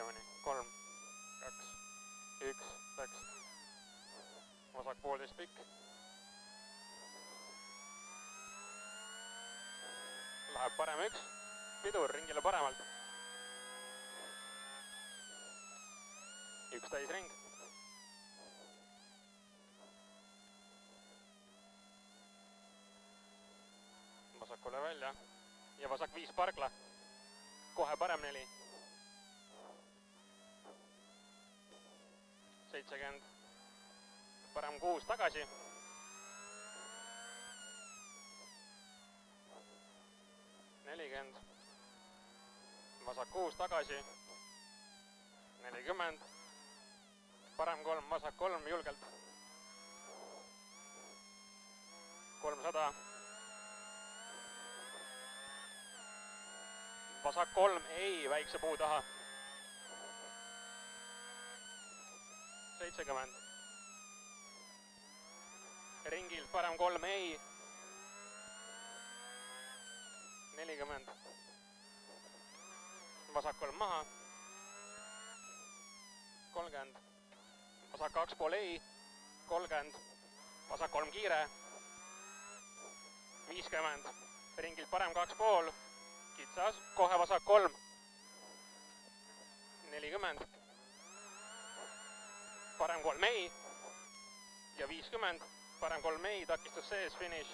kiiremini. 3, 2, 1, läks. Vasak 1,5 pikk. Läheb parem 1. Pidur ringile paremalt. 1 täisring. Vasakule välja ja vasak 5 parkla. Kohe parem 4. 70. Parem 6 tagasi. 40. Vasak 6 tagasi. 40. Parem 3, vasak 3 julgelt. 300. Vasak 3, ei, väikse puu taha. 70. Ringilt parem 3, ei. 40. Vasak 3 maha. 30. Vasak 2 pool, ei. 30. Vasak 3 kiire. 50. Ringilt parem 2 pool. Kitsas, kohe vasak 3. 40. Parem 3 ei. Ja 50. Parem 3 ei, takistus sees, finiš.